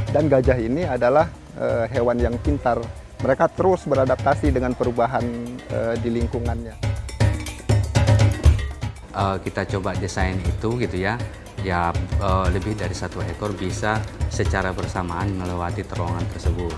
Dan gajah ini adalah hewan yang pintar. Mereka terus beradaptasi dengan perubahan di lingkungannya. Kita coba desain itu gitu ya, lebih dari satu ekor bisa secara bersamaan melewati terowongan tersebut.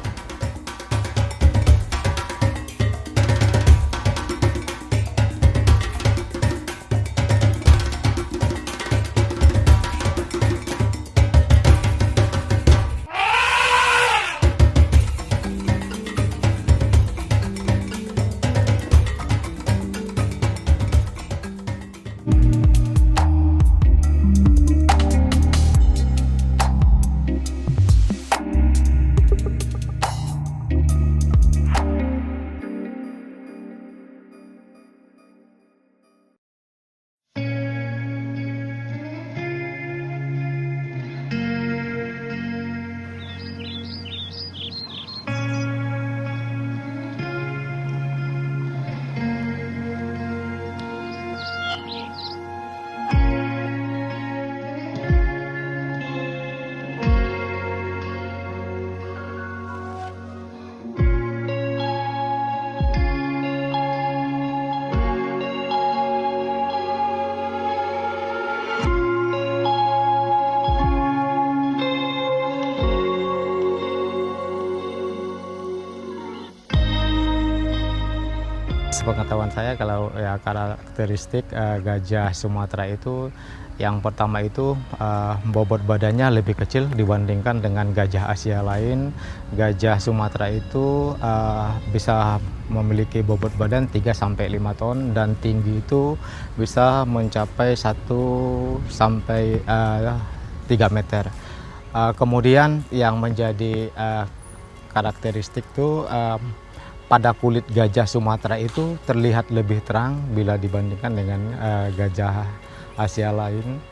Sepengetahuan saya kalau ya karakteristik gajah Sumatera itu yang pertama itu bobot badannya lebih kecil dibandingkan dengan gajah Asia lain. Gajah Sumatera itu bisa memiliki bobot badan 3-5 ton dan tinggi itu bisa mencapai 1 sampai 3 meter. Kemudian yang menjadi karakteristik itu pada kulit gajah Sumatera itu terlihat lebih terang bila dibandingkan dengan gajah Asia lain.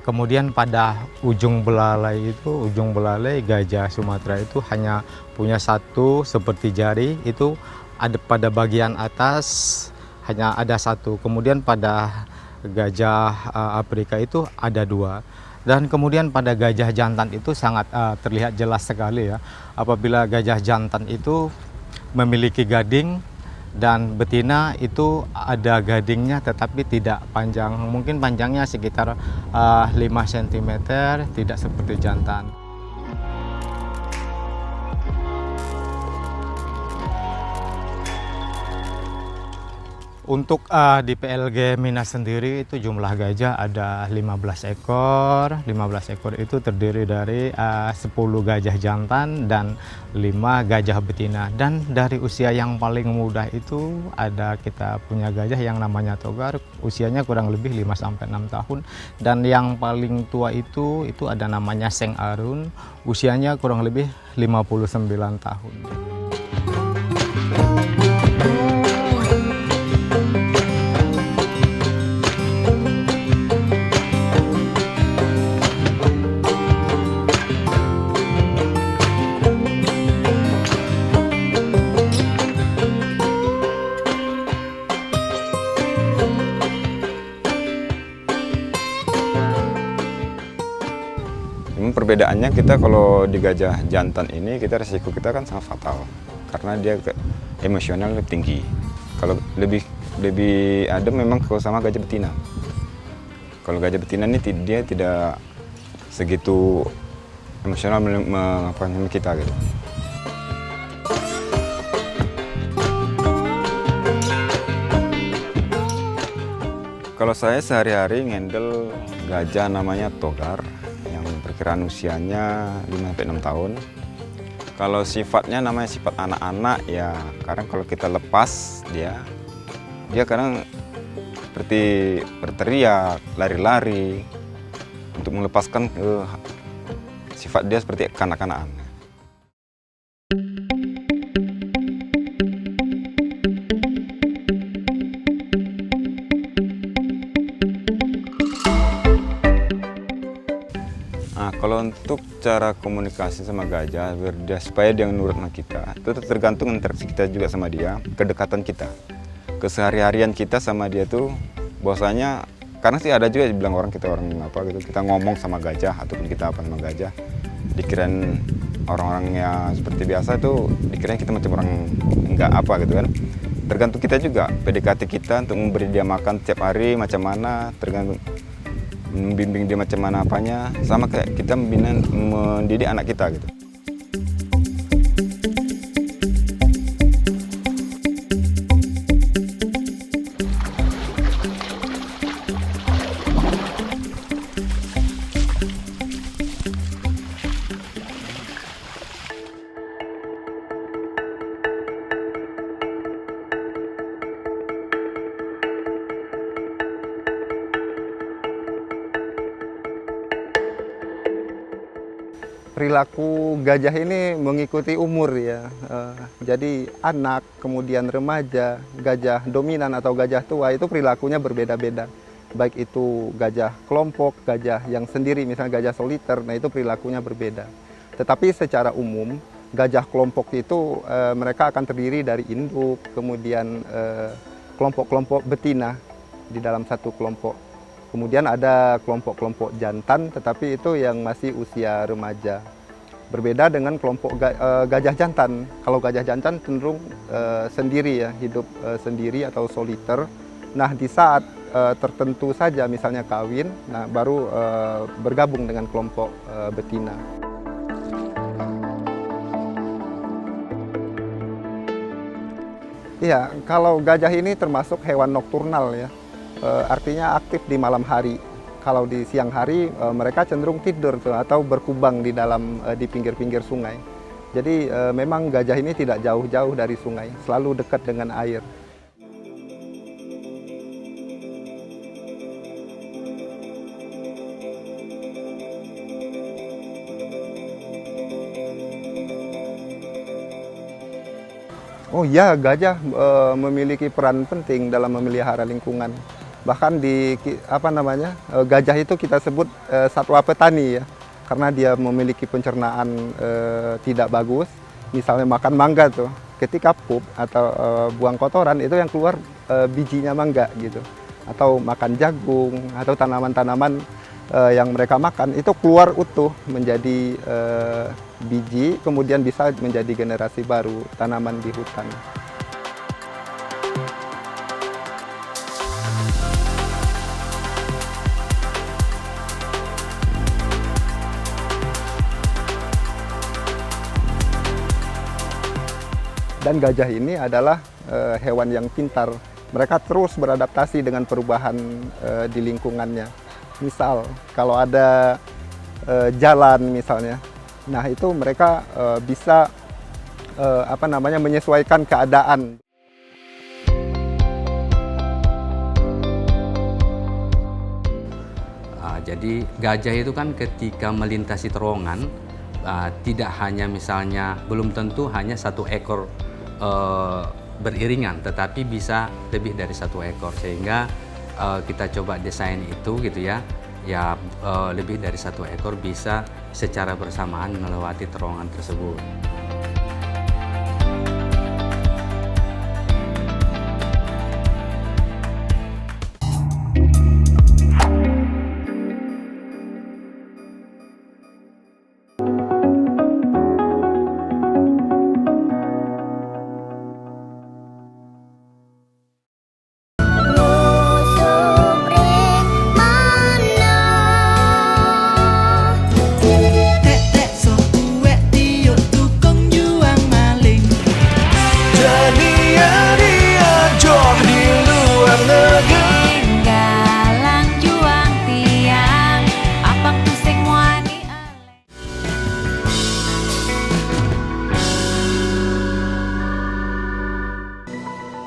Kemudian pada ujung belalai gajah Sumatera itu hanya punya satu seperti jari, itu ada pada bagian atas hanya ada satu. Kemudian pada gajah Afrika itu ada 2. Dan kemudian pada gajah jantan itu sangat terlihat jelas sekali ya. Apabila gajah jantan itu memiliki gading dan betina itu ada gadingnya tetapi tidak panjang, mungkin panjangnya sekitar 5 cm, tidak seperti jantan. Untuk di PLG Minas sendiri itu jumlah gajah ada 15 ekor. 15 ekor itu terdiri dari 10 gajah jantan dan 5 gajah betina. Dan dari usia yang paling muda itu ada kita punya gajah yang namanya Togar, usianya kurang lebih 5-6 tahun. Dan yang paling tua itu ada namanya Seng Arun, usianya kurang lebih 59 tahun. Perbedaannya kita kalau di gajah jantan ini resiko kita kan sangat fatal karena dia emosional lebih tinggi. Kalau lebih adem memang kalau sama gajah betina. Kalau gajah betina ini dia tidak segitu emosional mengapain kita gitu. Kalau saya sehari-hari ngendel gajah namanya Togar. Perkiraan usianya 5-6 tahun. Kalau sifatnya namanya sifat anak-anak ya, kadang kalau kita lepas dia kadang seperti berteriak, lari-lari untuk melepaskan sifat dia seperti kanak-kanakan. Kalau untuk cara komunikasi sama gajah, supaya dia nurut sama kita, itu tergantung interaksi kita juga sama dia, kedekatan kita. Kesehari-harian kita sama dia tuh, bahwasanya, karena sih ada juga dibilang kita ngomong sama gajah, ataupun kita apa sama gajah, dikirain orang-orang yang seperti biasa itu dikira kita macam orang nggak apa gitu kan. Tergantung kita juga, PDKT kita untuk memberi dia makan setiap hari macam mana, tergantung membimbing dia macam mana apanya, sama kayak kita mendidik anak kita gitu. Perilaku gajah ini mengikuti umur ya. Jadi anak, kemudian remaja, gajah dominan atau gajah tua itu perilakunya berbeda-beda. Baik itu gajah kelompok, gajah yang sendiri, misalnya gajah soliter, nah itu perilakunya berbeda. Tetapi secara umum, gajah kelompok itu mereka akan terdiri dari induk, kemudian kelompok-kelompok betina di dalam satu kelompok. Kemudian ada kelompok-kelompok jantan, tetapi itu yang masih usia remaja. Berbeda dengan kelompok gajah jantan. Kalau gajah jantan cenderung sendiri ya, hidup sendiri atau soliter. Nah, di saat tertentu saja, misalnya kawin, nah baru bergabung dengan kelompok betina. Iya, kalau gajah ini termasuk hewan nokturnal ya. Artinya aktif di malam hari. Kalau di siang hari mereka cenderung tidur tuh, atau berkubang di dalam di pinggir-pinggir sungai. Jadi memang gajah ini tidak jauh-jauh dari sungai, selalu dekat dengan air. Oh iya, gajah memiliki peran penting dalam memelihara lingkungan. Bahkan di gajah itu kita sebut satwa petani ya, karena dia memiliki pencernaan tidak bagus. Misalnya makan mangga tuh, ketika pup atau buang kotoran itu yang keluar bijinya mangga gitu. Atau makan jagung atau tanaman-tanaman yang mereka makan itu keluar utuh menjadi biji, kemudian bisa menjadi generasi baru tanaman di hutan. Dan gajah ini adalah hewan yang pintar. Mereka terus beradaptasi dengan perubahan di lingkungannya. Misal, kalau ada jalan misalnya, nah itu mereka bisa menyesuaikan keadaan. Jadi gajah itu kan ketika melintasi terowongan, tidak hanya misalnya, belum tentu hanya satu ekor beriringan, tetapi bisa lebih dari satu ekor, sehingga kita coba desain itu gitu ya, lebih dari satu ekor bisa secara bersamaan melewati terowongan tersebut.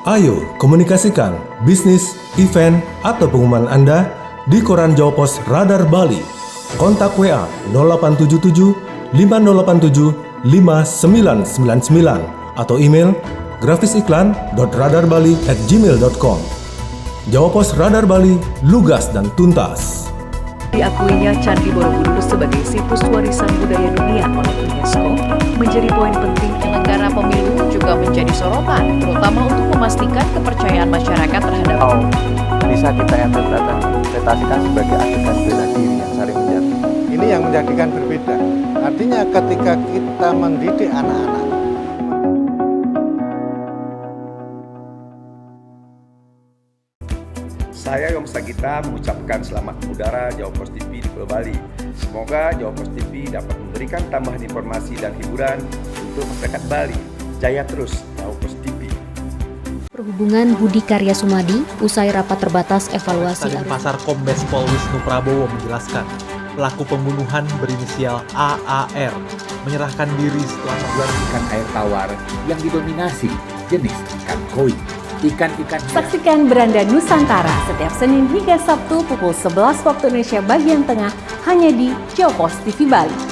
Ayo komunikasikan bisnis, event, atau pengumuman Anda di Koran Jawa Pos Radar Bali. Kontak WA 0877 5087 5999 atau email grafisiklan.radarbali@gmail.com. Jawa Pos Radar Bali, lugas dan tuntas. Diakuinya Candi Borobudur sebagai situs warisan budaya dunia oleh UNESCO menjadi poin penting. Penyelenggara pemilu juga menjadi sorotan, terutama untuk memastikan kepercayaan masyarakat terhadap bisa kita interpretasikan sebagai adegan bela diri yang saling menjatuh. ini yang menjadikan berbeda. Artinya ketika kita mendidik anak-anak, saya Yom Sagita mengucapkan selamat mengudara Jawa Pos TV di Pulau Bali. Semoga Jawa Pos TV dapat memberikan tambahan informasi dan hiburan untuk masyarakat Bali. Jaya terus Jawa Pos TV. Perhubungan Budi Karya Sumadi, usai rapat terbatas evaluasi Stasiun Pasar Kombes Pol Wisnu Prabowo menjelaskan, pelaku pembunuhan berinisial AAR menyerahkan diri setelah membuat ikan air tawar yang didominasi jenis ikan koi. Ikan-ikan. Saksikan Beranda Nusantara setiap Senin hingga Sabtu pukul 11 waktu Indonesia bagian tengah hanya di Jawa Pos TV Bali.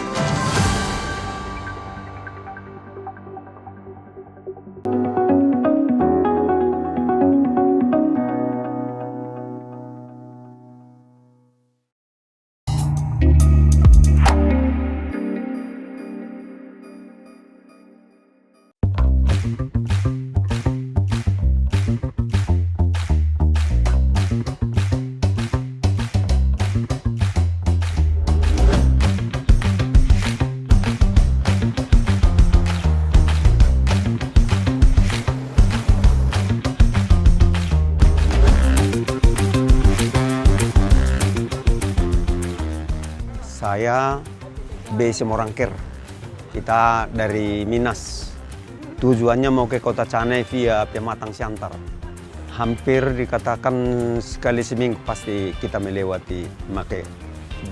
Saya B. Semorangkir, kita dari Minas. Tujuannya mau ke Kota Canai via Pematang Siantar. Hampir dikatakan sekali seminggu pasti kita melewati memakai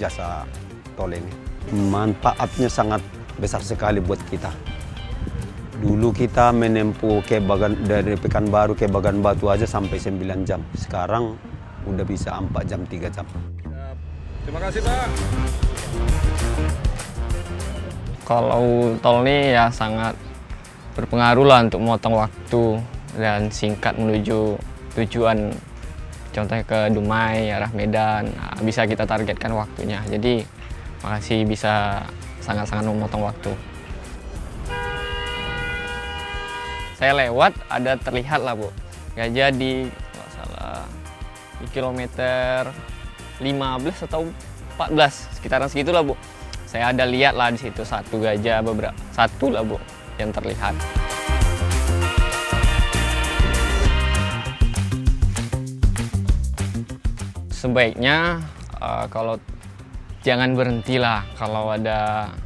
jasa tol ini. Manfaatnya sangat besar sekali buat kita. Dulu kita menempuh dari Pekanbaru ke Bagan Batu aja sampai 9 jam. Sekarang udah bisa 4 jam, 3 jam. Terima kasih, Pak. Kalau tol ini ya sangat berpengaruh lah untuk memotong waktu dan singkat menuju tujuan, contohnya ke Dumai, arah Medan, bisa kita targetkan waktunya. Jadi makasih bisa sangat-sangat memotong waktu. Saya lewat ada terlihat lah Bu, gajah di nggak salah di kilometer 15 atau 14 sekitaran segitulah Bu. Saya ada lihat lah di situ satu gajah, satu lah Bu yang terlihat. Sebaiknya kalau jangan berhenti lah kalau ada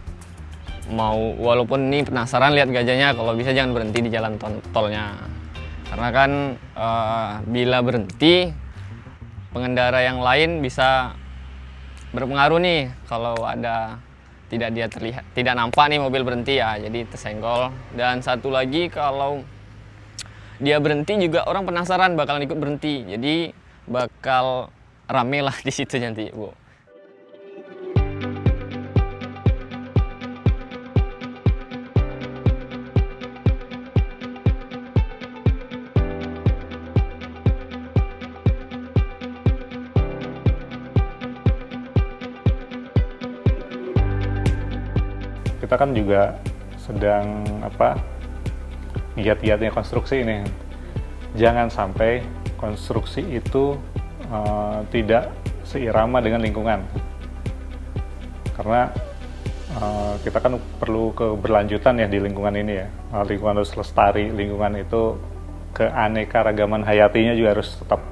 mau, walaupun ini penasaran lihat gajahnya, kalau bisa jangan berhenti di jalan tolnya. Karena kan bila berhenti pengendara yang lain bisa berpengaruh nih kalau ada tidak nampak nih mobil berhenti ya, jadi tersenggol. Dan satu lagi kalau dia berhenti juga orang penasaran bakalan ikut berhenti, jadi bakal rame lah di situ nanti Bu. Kita kan juga sedang giat-giatnya konstruksi ini. Jangan sampai konstruksi itu tidak seirama dengan lingkungan. Karena kita kan perlu keberlanjutan ya di lingkungan ini ya. Lingkungan harus lestari, lingkungan itu keanekaragaman hayatinya juga harus tetap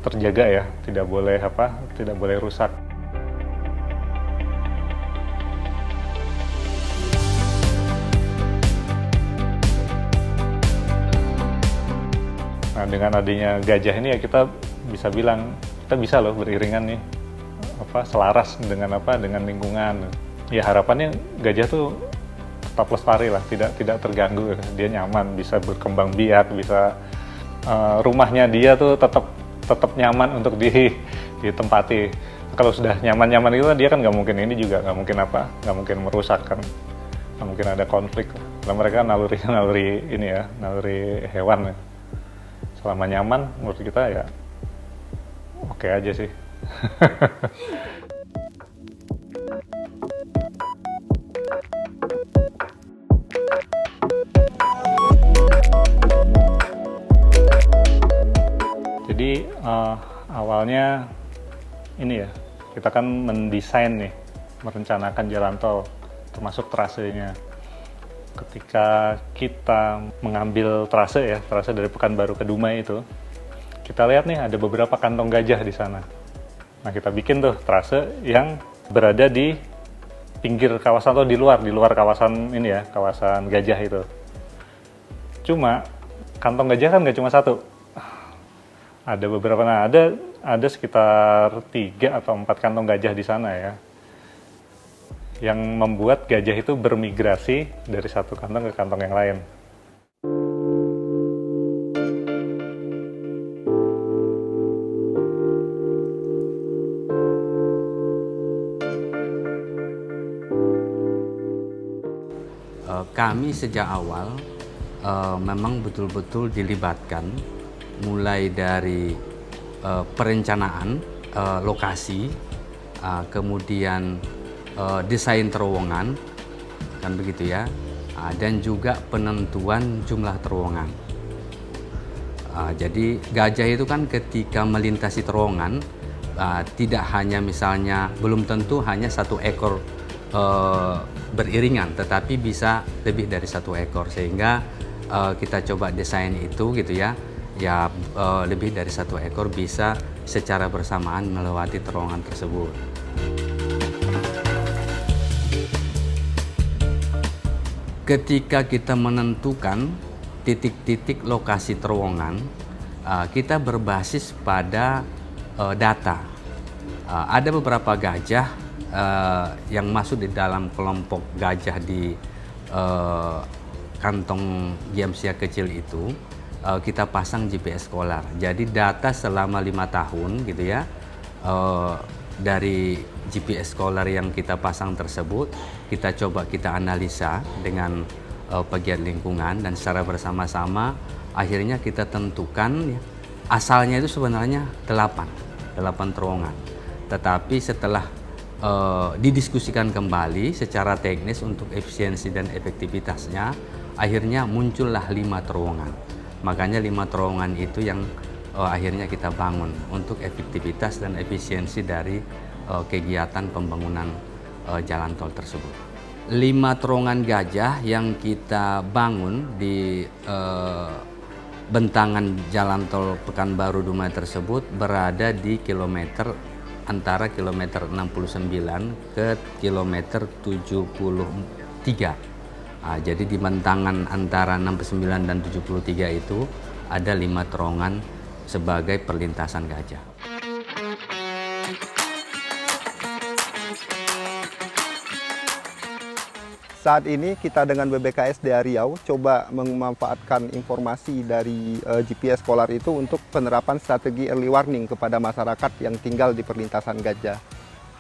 terjaga ya, tidak boleh rusak. Nah, dengan adanya gajah ini ya kita bisa bilang kita bisa loh beriringan nih selaras dengan lingkungan. Ya harapannya gajah tuh tetap lestari lah, tidak terganggu, dia nyaman, bisa berkembang biak, bisa rumahnya dia tuh tetap nyaman untuk ditempati. Kalau sudah nyaman-nyaman itu dia kan nggak mungkin nggak mungkin merusak kan, nggak mungkin ada konflik. Kalau mereka naluri hewan ya. Selama nyaman, menurut kita ya oke aja sih. Jadi awalnya ini ya, kita kan mendesain nih merencanakan jalan tol, termasuk trasenya. Ketika kita mengambil trase dari Pekanbaru ke Dumai itu, kita lihat nih ada beberapa kantong gajah di sana. Nah, kita bikin tuh trase yang berada di pinggir kawasan atau di luar kawasan ini ya, kawasan gajah itu. Cuma kantong gajah kan nggak cuma satu. Ada beberapa, nah ada sekitar 3 atau 4 kantong gajah di sana ya, yang membuat gajah itu bermigrasi dari satu kantong ke kantong yang lain. Kami sejak awal memang betul-betul dilibatkan mulai dari perencanaan lokasi, kemudian desain terowongan, kan begitu ya, dan juga penentuan jumlah terowongan. Jadi gajah itu kan ketika melintasi terowongan tidak hanya misalnya, belum tentu hanya 1 ekor beriringan, tetapi bisa lebih dari 1 ekor, sehingga kita coba desain itu gitu ya, lebih dari 1 ekor bisa secara bersamaan melewati terowongan tersebut. Ketika kita menentukan titik-titik lokasi terowongan, kita berbasis pada data. Ada beberapa gajah yang masuk di dalam kelompok gajah di kantong Giemsia kecil itu, kita pasang GPS Scholar. Jadi data selama 5 tahun gitu ya, dari GPS Scholar yang kita pasang tersebut, kita coba kita analisa dengan pegiat lingkungan, dan secara bersama-sama akhirnya kita tentukan ya, asalnya itu sebenarnya 8 terowongan. Tetapi setelah didiskusikan kembali secara teknis untuk efisiensi dan efektivitasnya, akhirnya muncullah 5 terowongan. Makanya 5 terowongan itu yang akhirnya kita bangun untuk efektivitas dan efisiensi dari kegiatan pembangunan jalan tol tersebut. 5 terowongan gajah yang kita bangun di bentangan jalan tol Pekanbaru Dumai tersebut berada di antara kilometer 69 ke kilometer 73. Jadi di bentangan antara 69 dan 73 itu ada 5 terowongan sebagai perlintasan gajah. Saat ini kita dengan BBKSDA Riau coba memanfaatkan informasi dari GPS Scholar itu untuk penerapan strategi early warning kepada masyarakat yang tinggal di perlintasan gajah.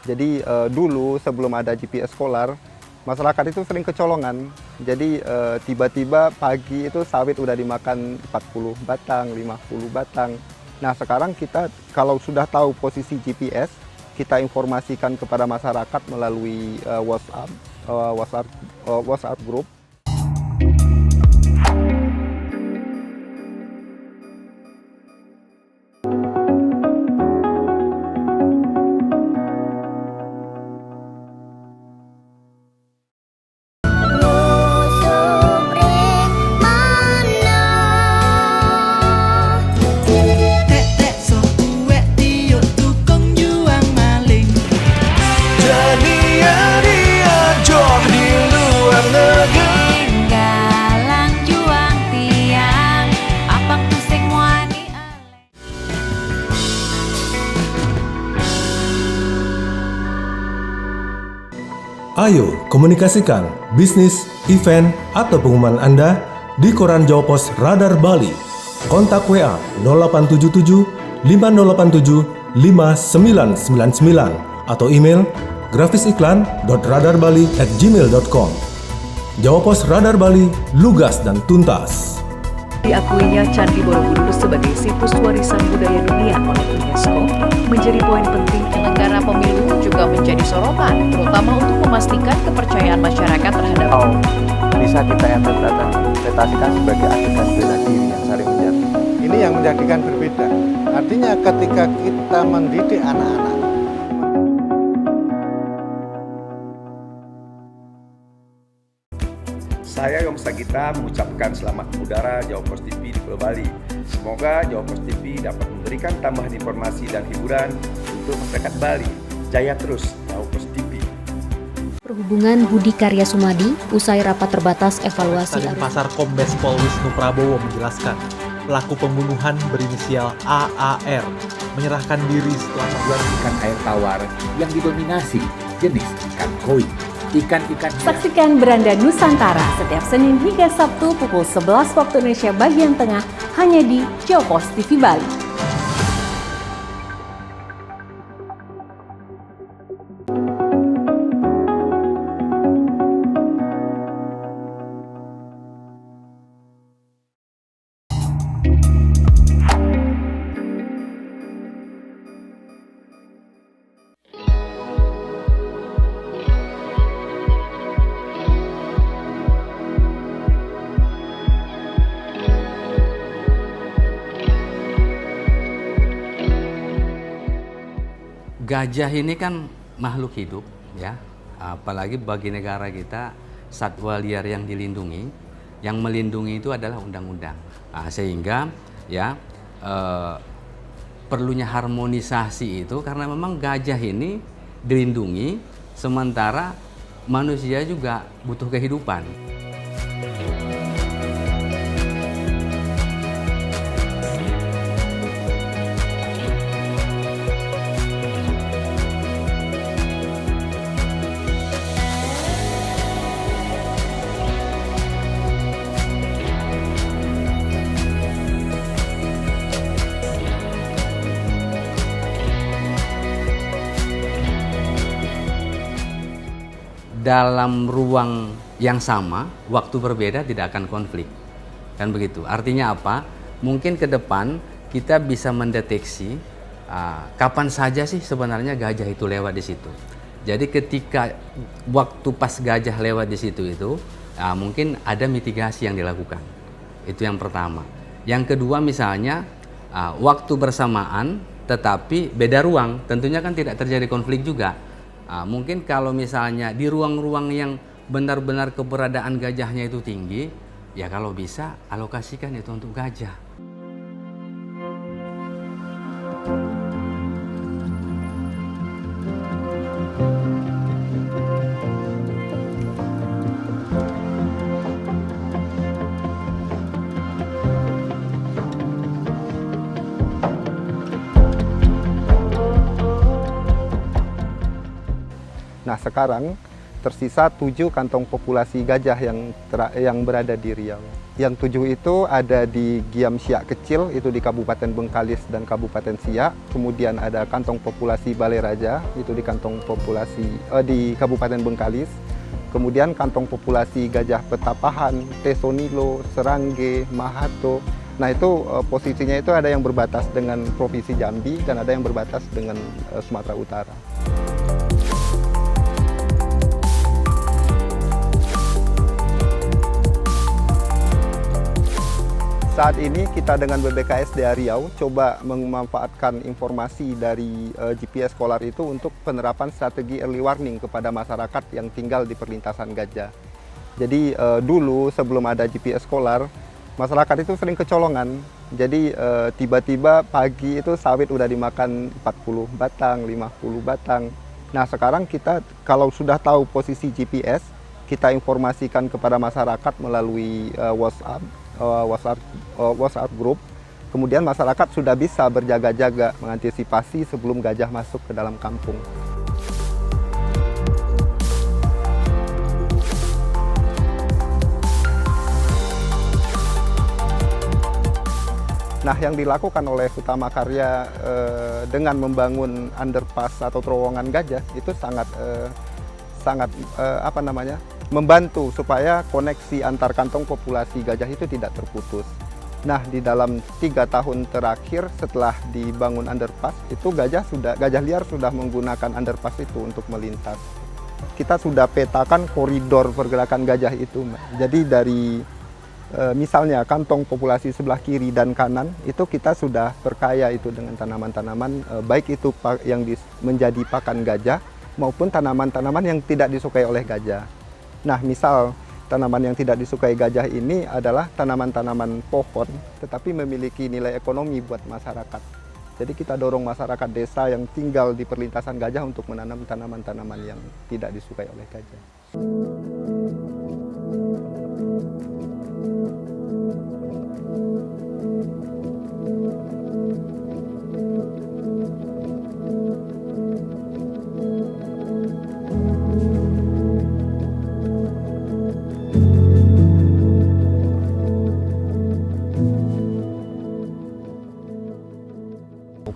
Jadi dulu sebelum ada GPS Scholar, masyarakat itu sering kecolongan. Jadi tiba-tiba pagi itu sawit udah dimakan 40 batang, 50 batang. Nah sekarang kita kalau sudah tahu posisi GPS, kita informasikan kepada masyarakat melalui WhatsApp group. Ayo komunikasikan bisnis, event, atau pengumuman Anda di Koran Jawa Pos Radar Bali. Kontak WA 0877 5087 5999 atau email grafisiklan.radarbali@gmail.com. Jawa Pos Radar Bali, lugas dan tuntas. Diakuinya Candi Borobudur sebagai situs warisan budaya dunia oleh UNESCO menjadi poin penting penyelenggara pemilu juga menjadi sorotan, terutama untuk memastikan kepercayaan masyarakat terhadap bisa kita interpretasikan sebagai adegan bela diri yang saling menjadi. Ini yang menjadikan berbeda. Artinya ketika kita mendidik anak-anak, Saya Yong Sagita mengucapkan selamat mengudara Jawa Post TV di Pulau Bali. Semoga Jawa Post TV dapat memberikan tambahan informasi dan hiburan untuk masyarakat Bali. Jaya terus Jawa Post TV. Perhubungan Budi Karya Sumadi, usai rapat terbatas evaluasi Stasiun Pasar Kombes Pol Wisnu Prabowo menjelaskan, pelaku pembunuhan berinisial AAR menyerahkan diri setelah membuat ikan air tawar yang didominasi jenis ikan koi. Ikan-ikan Saksikan Beranda Nusantara setiap Senin hingga Sabtu pukul 11 waktu Indonesia bagian tengah hanya di Jawa Post TV Bali. Gajah ini kan makhluk hidup, ya, apalagi bagi negara kita satwa liar yang dilindungi. Yang melindungi itu adalah undang-undang, sehingga ya perlunya harmonisasi itu karena memang gajah ini dilindungi, sementara manusia juga butuh kehidupan. Dalam ruang yang sama, waktu berbeda tidak akan konflik. Kan begitu. Artinya apa? Mungkin ke depan kita bisa mendeteksi kapan saja sih sebenarnya gajah itu lewat di situ. Jadi ketika waktu pas gajah lewat di situ itu, mungkin ada mitigasi yang dilakukan. Itu yang pertama. Yang kedua misalnya waktu bersamaan tetapi beda ruang, tentunya kan tidak terjadi konflik juga. Mungkin kalau misalnya di ruang-ruang yang benar-benar keberadaan gajahnya itu tinggi, ya kalau bisa alokasikan itu untuk gajah. Nah, sekarang tersisa 7 kantong populasi gajah yang berada di Riau. Yang 7 itu ada di Giam Siak Kecil, itu di Kabupaten Bengkalis dan Kabupaten Siak. Kemudian ada kantong populasi Balai Raja, itu di kantong populasi di Kabupaten Bengkalis. Kemudian kantong populasi gajah Petapahan, Tesonilo, Serangge, Mahato. Nah, itu posisinya itu ada yang berbatas dengan Provinsi Jambi dan ada yang berbatas dengan Sumatera Utara. Saat ini kita dengan BBKSDA Riau coba memanfaatkan informasi dari GPS Scholar itu untuk penerapan strategi early warning kepada masyarakat yang tinggal di perlintasan gajah. Jadi dulu sebelum ada GPS Scholar, masyarakat itu sering kecolongan. Jadi tiba-tiba pagi itu sawit udah dimakan 40 batang, 50 batang. Nah, sekarang kita kalau sudah tahu posisi GPS, kita informasikan kepada masyarakat melalui WhatsApp group. Kemudian masyarakat sudah bisa berjaga-jaga mengantisipasi sebelum gajah masuk ke dalam kampung. Nah, yang dilakukan oleh Utama Karya dengan membangun underpass atau terowongan gajah itu sangat membantu supaya koneksi antar kantong populasi gajah itu tidak terputus. Nah, di dalam 3 tahun terakhir setelah dibangun underpass itu gajah liar sudah menggunakan underpass itu untuk melintas. Kita sudah petakan koridor pergerakan gajah itu, Mbak. Jadi dari misalnya kantong populasi sebelah kiri dan kanan itu kita sudah perkaya itu dengan tanaman-tanaman baik itu yang menjadi pakan gajah maupun tanaman-tanaman yang tidak disukai oleh gajah. Nah, misal Tanaman yang tidak disukai gajah ini adalah tanaman-tanaman pohon, tetapi memiliki nilai ekonomi buat masyarakat. Jadi kita dorong masyarakat desa yang tinggal di perlintasan gajah untuk menanam tanaman-tanaman yang tidak disukai oleh gajah.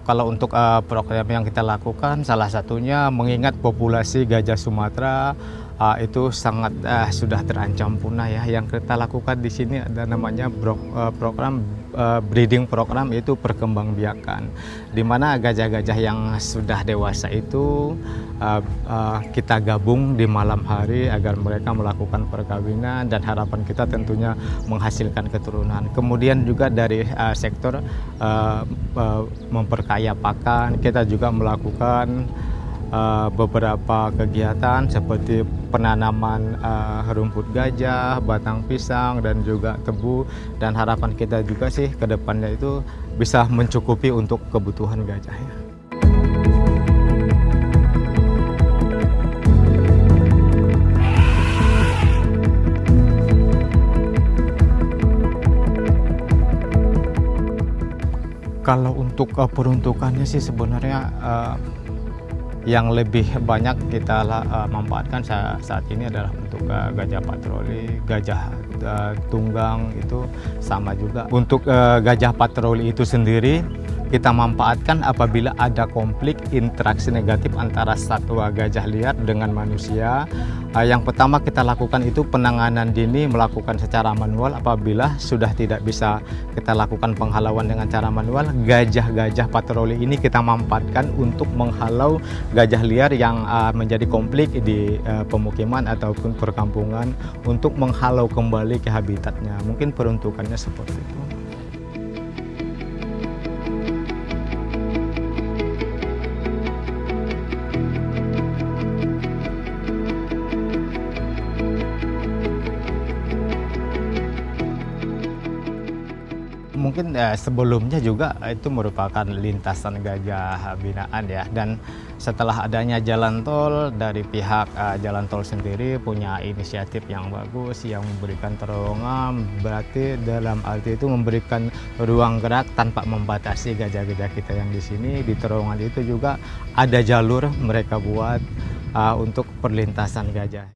Kalau untuk program yang kita lakukan, salah satunya mengingat populasi gajah Sumatera itu sangat sudah terancam punah ya. Yang kita lakukan di sini ada namanya program breeding program, yaitu perkembangbiakan, di mana gajah-gajah yang sudah dewasa itu kita gabung di malam hari agar mereka melakukan perkawinan, dan harapan kita tentunya menghasilkan keturunan. Kemudian juga dari sektor memperkaya pakan, kita juga melakukan beberapa kegiatan seperti penanaman rumput gajah, batang pisang, dan juga tebu. Dan harapan kita juga sih ke depannya itu bisa mencukupi untuk kebutuhan gajah ya. Kalau untuk peruntukannya sih sebenarnya yang lebih banyak kita manfaatkan saat ini adalah untuk gajah patroli, gajah tunggang itu sama juga. Untuk gajah patroli itu sendiri kita manfaatkan apabila ada konflik interaksi negatif antara satwa gajah liar dengan manusia. Yang pertama kita lakukan itu penanganan dini, melakukan secara manual. Apabila sudah tidak bisa kita lakukan penghalauan dengan cara manual, gajah-gajah patroli ini kita manfaatkan untuk menghalau gajah liar yang menjadi konflik di pemukiman ataupun perkampungan, untuk menghalau kembali ke habitatnya. Mungkin peruntukannya seperti itu. Mungkin sebelumnya juga itu merupakan lintasan gajah binaan ya, dan setelah adanya jalan tol, dari pihak jalan tol sendiri punya inisiatif yang bagus yang memberikan terowongan, berarti dalam arti itu memberikan ruang gerak tanpa membatasi gajah-gajah kita yang di sini. Di terowongan itu juga ada jalur mereka buat untuk perlintasan gajah.